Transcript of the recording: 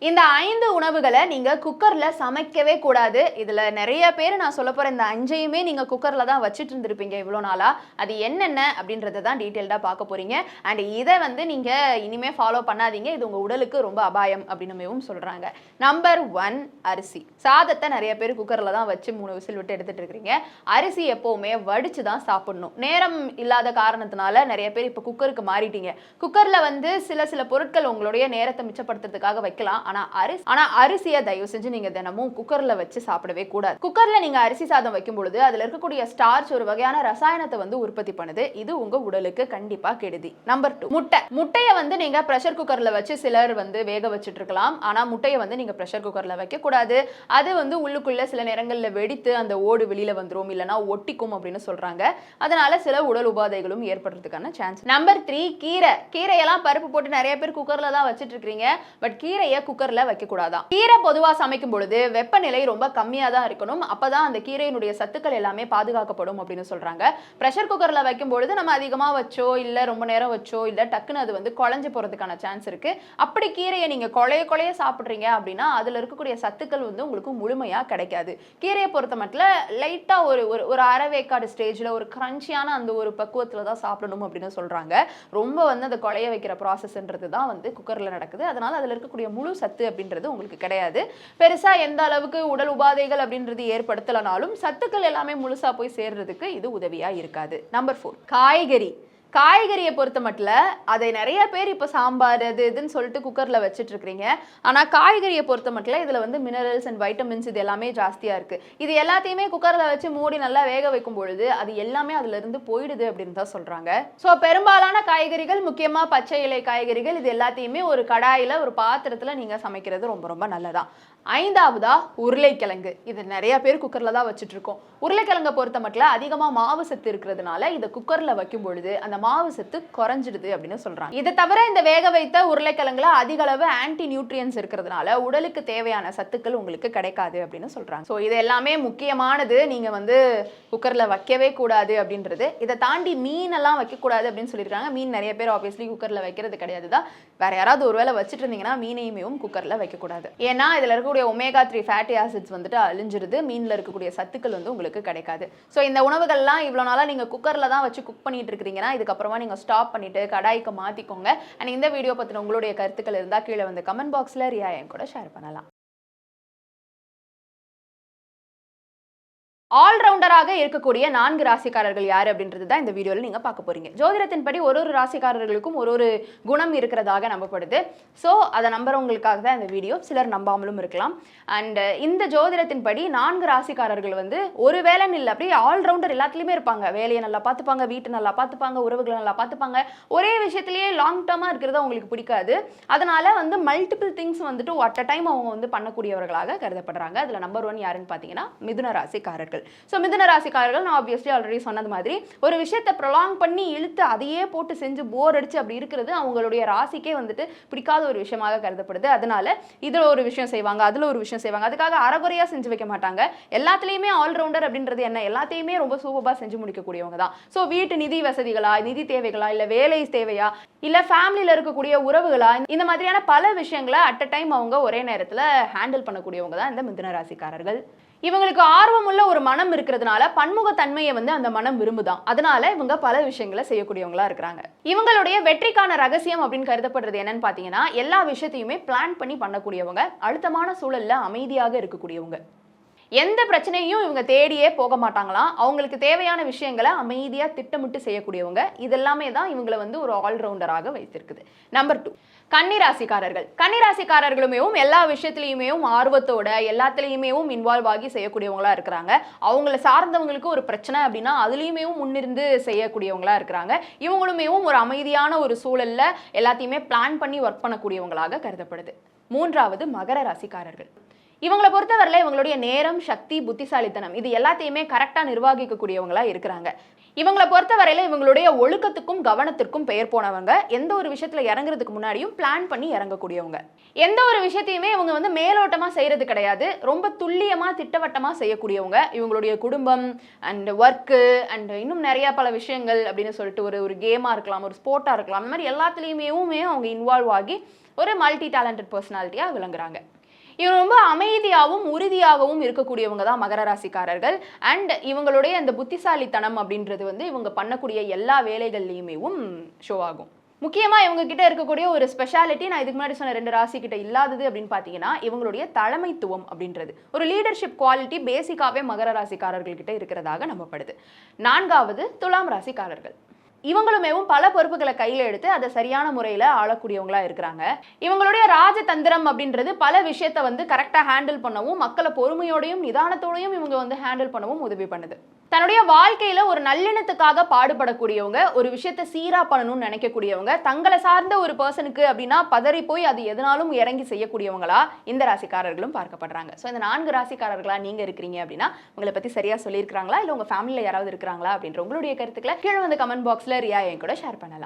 இந்த 5 உணவுகளை நீங்க குக்கர்ல சமைக்கவே கூடாது. இதுல நிறைய பேர் நான் சொல்லப் போற இந்த 5யுமே நீங்க குக்கர்ல தான் வச்சிட்டு இருந்திருப்பீங்க இவ்வளோ நாளா. அது என்னென்ன அப்படின்றத தான் டீடைல்டா பார்க்க போறீங்க. அண்ட் இதை வந்து நீங்க இனிமே ஃபாலோ பண்ணாதீங்க. இது உங்க உடலுக்கு ரொம்ப அபாயம் அப்படின்னும் சொல்றாங்க. நம்பர் 1 அரிசி. சாதத்தை நிறைய பேர் குக்கர்ல தான் வச்சு 3 விசில் விட்டு எடுத்துட்டு இருக்கீங்க. அரிசி எப்பவுமே வடிச்சு தான் சாப்பிடணும். நேரம் இல்லாத காரணத்தினால நிறைய பேர் இப்ப குக்கருக்கு மாறிட்டீங்க. குக்கர்ல வந்து சில பொருட்கள் உங்களுடைய நேரத்தை மிச்சப்படுத்துறதுக்காக வைக்கலாம். ஆனா அரிசியை தயவு செஞ்சு நீங்க தினமும் குக்கர்ல வச்சு சாப்பிடவே கூடாது. குக்கர்ல நீங்க அரிசி சாதம் வைக்கும் பொழுது அதுல இருக்கக்கூடிய ஸ்டார்ச் ஒரு வகையான ரசாயனத்தை வந்து உற்பத்தி பண்ணுது. இது உங்க உடலுக்கு கண்டிப்பா கெடுதி. நம்பர் 2 முட்டையை வந்து நீங்க பிரஷர் குக்கர்ல வச்சு சிலர் வந்து வேக வச்சுட்டு இருக்கலாம். ஆனா முட்டையை வந்து நீங்க பிரஷர் குக்கர்ல வைக்க கூடாது. அது வந்து உள்ளுக்குள்ள சில நேரங்கள்ல வெடித்து அந்த ஓடு வெளியில வந்துரும், இல்லனா ஒட்டிக்கும் அப்படின்னு சொல்றாங்க. அதனால சில உடல் உபாதைகளும் ஏற்படுறதுக்கான சான்ஸ். நம்பர் 3 கீரையெல்லாம் பருப்பு போட்டு நிறைய பேர் குக்கர்ல தான் வச்சிட்டு இருக்கீங்க. பட் கீரையை குக்கர்ல வைக்க கூடாதான். கீரை பொதுவா சமைக்கும் பொழுது வெப்பநிலை ரொம்ப கம்மியா தான் இருக்கணும். அப்பதான் அந்த கீரையினுடைய சத்துக்கள் எல்லாமே பாதுகாக்கப்படும் அப்படின்னு சொல்றாங்க. பிரஷர் குக்கர்ல வைக்கும் பொழுது நம்ம அதிகமா வச்சோ இல்ல ரொம்ப நேரம் வச்சோ இல்ல டக்குன்னு அது வந்து குழஞ்சு போறதுக்கான சான்ஸ் இருக்கு. அப்படி கீரையை நீங்க கொலைய சாப்பிடுறீங்க அப்படின்னா அதுல இருக்கக்கூடிய சத்துக்கள் வந்து உங்களுக்கு முழுமையா கிடைக்காது. கீரையை பொறுத்த மட்டும் லைட்டா ஒரு அரைவேக்காடு ஸ்டேஜ்ல ஒரு கிரன்ச்சியான அந்த ஒரு பக்குவத்துல தான் சாப்பிடணும் அப்படின்னு சொல்றாங்க. ரொம்ப வந்து அந்த கொலைய வைக்கிற ப்ராசஸ்ன்றது தான் வந்து குக்கர்ல நடக்குது. அதனால அதுல இருக்கக்கூடிய முழு சத்து அப்படின்றது உங்களுக்கு கிடையாது. பெருசா எந்த அளவுக்கு உடல் உபாதைகள் அப்படின்றது ஏற்படுத்தலனாலும் சத்துக்கள் எல்லாமே முழுசா போய் சேர்றதுக்கு இது உதவியா இருக்காது. நம்பர் 4 காய்கறியை பொறுத்த மட்டும் அதை நிறைய பேர் இப்போ சாம்பார் அது இதுன்னு சொல்லிட்டு குக்கரில் வச்சுட்டு இருக்கிறீங்க. ஆனால் காய்கறியை பொறுத்த மட்டும் இதில் வந்து மினரல்ஸ் அண்ட் வைட்டமின்ஸ் இது எல்லாமே ஜாஸ்தியாக இருக்குது. இது எல்லாத்தையுமே குக்கரில் வச்சு மூடி நல்லா வேக வைக்கும் பொழுது அது எல்லாமே அதுலேருந்து போயிடுது அப்படின்னு தான் சொல்கிறாங்க. ஸோ பெரும்பாலான காய்கறிகள், முக்கியமாக பச்சை இலை காய்கறிகள், இது எல்லாத்தையுமே ஒரு கடாயில் ஒரு பாத்திரத்தில் நீங்கள் சமைக்கிறது ரொம்ப ரொம்ப நல்லதான். 5வதா உருளைக்கிழங்கு. இது நிறைய பேர் குக்கர்ல தான் வச்சுட்டு இருக்கோம். உருளைக்கிழங்கை பொறுத்த மட்டும் அதிகமா மாவு சத்து இருக்கிறதுனால இதை குக்கர்ல வைக்கும் பொழுது அந்த மாவு சத்து குறைஞ்சிடுது அப்படின்னு சொல்றாங்க. இதை தவிர இந்த வேக வைத்த உருளைக்கிழங்குல அதிக அளவு ஆன்டி நியூட்ரியன்ஸ் இருக்கிறதுனால உடலுக்கு தேவையான சத்துக்கள் உங்களுக்கு கிடைக்காது அப்படின்னு சொல்றாங்க. ஸோ இது எல்லாமே முக்கியமானது. நீங்க வந்து குக்கர்ல வைக்கவே கூடாது அப்படின்றது. இதை தாண்டி மீன் எல்லாம் வைக்கக்கூடாது அப்படின்னு சொல்லியிருக்காங்க. மீன் நிறைய பேர் ஆப்வியஸ்லி குக்கர்ல வைக்கிறது கிடையாது தான். வேற யாராவது ஒருவேளை வச்சுட்டு இருந்தீங்கன்னா மீனையுமே குக்கர்ல வைக்கக்கூடாது. ஏன்னா இதுல இருக்க ஒமேகா 3 ஃபேட்டி ஆசிட்ஸ் வந்துட்டு அழிஞ்சிருது. மீன்ல இருக்கக்கூடிய சத்துக்கள் வந்து உங்களுக்கு கிடைக்காது. ஸோ இந்த உணவுகள்லாம் இவ்வளோ நாளாக நீங்கள் குக்கரில் தான் வச்சு குக் பண்ணிட்டு இருக்கிறீங்கன்னா இதுக்கப்புறமா நீங்கள் ஸ்டாப் பண்ணிட்டு கடாய்க்கு மாற்றிக்கோங்க. அண்ட் இந்த வீடியோ பற்றின உங்களுடைய கருத்துக்கள் இருந்தால் கீழே வந்து கமெண்ட் பாக்ஸில் ரியா என் கூட ஷேர் பண்ணலாம். ஆல்ரவுண்டராக இருக்கக்கூடிய 4 ராசிக்காரர்கள் யார் அப்படின்றது தான் இந்த வீடியோவில் நீங்கள் பார்க்க போறீங்க. ஜோதிடத்தின்படி ஒரு ராசிக்காரர்களுக்கும் ஒரு குணம் இருக்கிறதாக நம்பப்படுது. ஸோ அதை நம்புறவங்களுக்காக தான் இந்த வீடியோ. சிலர் நம்பாமலும் இருக்கலாம். அண்ட் இந்த ஜோதிடத்தின்படி 4 ராசிக்காரர்கள் வந்து ஒரு வேலைன்னு இல்லை, அப்படியே ஆல்ரவுண்டர் எல்லாத்துலேயுமே இருப்பாங்க. வேலையை நல்லா பார்த்துப்பாங்க, வீட்டை நல்லா பார்த்துப்பாங்க, உறவுகளை நல்லா பார்த்துப்பாங்க. ஒரே விஷயத்திலேயே லாங் டேர்மாக இருக்கிறது அவங்களுக்கு பிடிக்காது. அதனால வந்து மல்டிபிள் திங்ஸ் வந்துட்டு அட் அ டைம் அவங்க வந்து பண்ணக்கூடியவர்களாக கருதப்படுறாங்க. அதில் நம்பர் 1 யாருன்னு பார்த்தீங்கன்னா மிதுன ராசிக்காரர்கள். ஸோ மிதுன ராசிக்காரர்கள் நான் ஆப்வியஸ்லி ஆல்ரெடி சொன்னது மாதிரி ஒரு விஷயத்தை ப்ரொலாங் பண்ணி இழுத்து அதையே போட்டு செஞ்சு போர் அடிச்சு அப்படி இருக்கிறது அவங்களுடைய ராசிக்கே வந்துட்டு பிடிக்காத ஒரு விஷயமாக கருதப்படுது. அதனால இதுல ஒரு விஷயம் செய்வாங்க, அதுல ஒரு விஷயம் செய்வாங்க. அதுக்காக அறகுறையா செஞ்சு வைக்க மாட்டாங்க. எல்லாத்துலேயுமே ஆல்ரவுண்டர் அப்படின்றது என்ன, எல்லாத்தையுமே ரொம்ப சூப்பரா செஞ்சு முடிக்கக்கூடியவங்க தான். ஸோ வீட்டு நிதி வசதிகளா, நிதி தேவைகளா, இல்லை வேலை தேவையா, இல்லை ஃபேமிலியில் இருக்கக்கூடிய உறவுகளா, இந்த மாதிரியான பல விஷயங்களை அட் அ டைம் அவங்க ஒரே நேரத்தில் ஹேண்டில் பண்ணக்கூடியவங்க தான் இந்த மிதுன ராசிக்காரர்கள். இவங்களுக்கு ஆர்வமுள்ள ஒரு மனம் இருக்கிறதுனால பன்முகத்தன்மையை வந்து அந்த மனம் விரும்புதான். அதனால இவங்க பல விஷயங்களை செய்யக்கூடியவங்களா இருக்கிறாங்க. இவங்களுடைய வெற்றிக்கான ரகசியம் அப்படின்னு கருதப்படுறது என்னன்னு பாத்தீங்கன்னா எல்லா விஷயத்தையுமே பிளான் பண்ணி பண்ணக்கூடியவங்க, அழுத்தமான சூழல்ல அமைதியாக இருக்கக்கூடியவங்க. எந்த பிரச்சனையும் இவங்க தேடியே போக மாட்டாங்களாம். அவங்களுக்கு தேவையான விஷயங்களை அமைதியா திட்டமிட்டு செய்யக்கூடியவங்க. இதெல்லாமே தான் இவங்களை வந்து ஒரு ஆல்ரவுண்டராக வைத்திருக்குது. நம்பர் 2 கன்னிராசிக்காரர்கள். கன்னிராசிக்காரர்களுமே எல்லா விஷயத்திலையுமே ஆர்வத்தோட எல்லாத்திலையுமே இன்வால்வ் ஆகி செய்யக்கூடியவங்களா இருக்கிறாங்க. அவங்கள சார்ந்தவங்களுக்கு ஒரு பிரச்சனை அப்படின்னா அதுலயுமே முன்னிருந்து செய்யக்கூடியவங்களா இருக்கிறாங்க. இவங்களுமே ஒரு அமைதியான ஒரு சூழல்ல எல்லாத்தையுமே பிளான் பண்ணி ஒர்க் பண்ணக்கூடியவங்களாக கருதப்படுது. 3வது மகர ராசிக்காரர்கள். இவங்களை பொறுத்தவரையில இவங்களுடைய நேரம், சக்தி, புத்திசாலித்தனம் இது எல்லாத்தையுமே கரெக்டா நிர்வகிக்கக்கூடியவங்களா இருக்கிறாங்க. இவங்களை பொறுத்தவரையில இவங்களுடைய ஒழுக்கத்துக்கும் கவனத்திற்கும் பெயர் போனவங்க. எந்த ஒரு விஷயத்துல இறங்குறதுக்கு முன்னாடியும் பிளான் பண்ணி இறங்கக்கூடியவங்க. எந்த ஒரு விஷயத்தையுமே இவங்க வந்து மேலோட்டமா செய்யறது கிடையாது. ரொம்ப துல்லியமா திட்டவட்டமா செய்யக்கூடியவங்க. இவங்களுடைய குடும்பம் அண்ட் ஒர்க்கு அண்ட் இன்னும் நிறைய பல விஷயங்கள் அப்படின்னு சொல்லிட்டு ஒரு கேமா இருக்கலாம், ஒரு ஸ்போர்ட்டா இருக்கலாம், அந்த மாதிரி எல்லாத்துலயுமே அவங்க இன்வால்வ் ஆகி ஒரு மல்டி டேலண்டட் பர்சனாலிட்டியா விளங்குறாங்க. இவங்க ரொம்ப அமைதியாகவும் உறுதியாகவும் இருக்கக்கூடியவங்க தான் மகர ராசிக்காரர்கள். அண்ட் இவங்களுடைய அந்த புத்திசாலித்தனம் அப்படின்றது வந்து இவங்க பண்ணக்கூடிய எல்லா வேலைகள்லையுமே ஷோ ஆகும். முக்கியமா இவங்க கிட்ட இருக்கக்கூடிய ஒரு ஸ்பெஷாலிட்டி நான் இதுக்கு முன்னாடி சொன்ன 2 ராசி கிட்ட இல்லாதது அப்படின்னு பாத்தீங்கன்னா இவங்களுடைய தலைமைத்துவம் அப்படின்றது ஒரு லீடர்ஷிப் குவாலிட்டி பேசிக்காவே மகர ராசிக்காரர்கள் கிட்ட இருக்கிறதாக நம்பப்படுது. 4வது துலாம் ராசிக்காரர்கள். இவங்களுமே பல பொறுப்புகளை கையில எடுத்து அதை சரியான முறையில ஆளக்கூடியவங்களா இருக்கிறாங்க. இவங்களுடைய ராஜதந்திரம் அப்படின்றது பல விஷயத்தை வந்து கரெக்டா ஹேண்டில் பண்ணவும், மக்களை பொறுமையோடையும் நிதானத்தோடையும் இவங்க வந்து ஹேண்டில் பண்ணவும் உதவி பண்ணுது. தன்னுடைய வாழ்க்கையில ஒரு நல்லெண்ணத்துக்காக பாடுபடக்கூடியவங்க, ஒரு விஷயத்தை சீரா பண்ணணும்னு நினைக்கக்கூடியவங்க, தங்களை சார்ந்த ஒரு பர்சனுக்கு அப்படின்னா பதறி போய் அது எதனாலும் இறங்கி செய்யக்கூடியவங்களா இந்த ராசிக்காரர்களும் பார்க்கப்படுறாங்க. ஸோ இந்த 4 ராசிக்காரர்களா நீங்க இருக்கிறீங்க அப்படின்னா உங்களை பத்தி சரியா சொல்லியிருக்காங்களா, இல்லை உங்க ஃபேமிலியில யாராவது இருக்கிறாங்களா அப்படின்ற உங்களுடைய கருத்துக்களை கீழே வந்து கமெண்ட் பாக்ஸ்ல ரியா என் கூட ஷேர் பண்ணலாம்.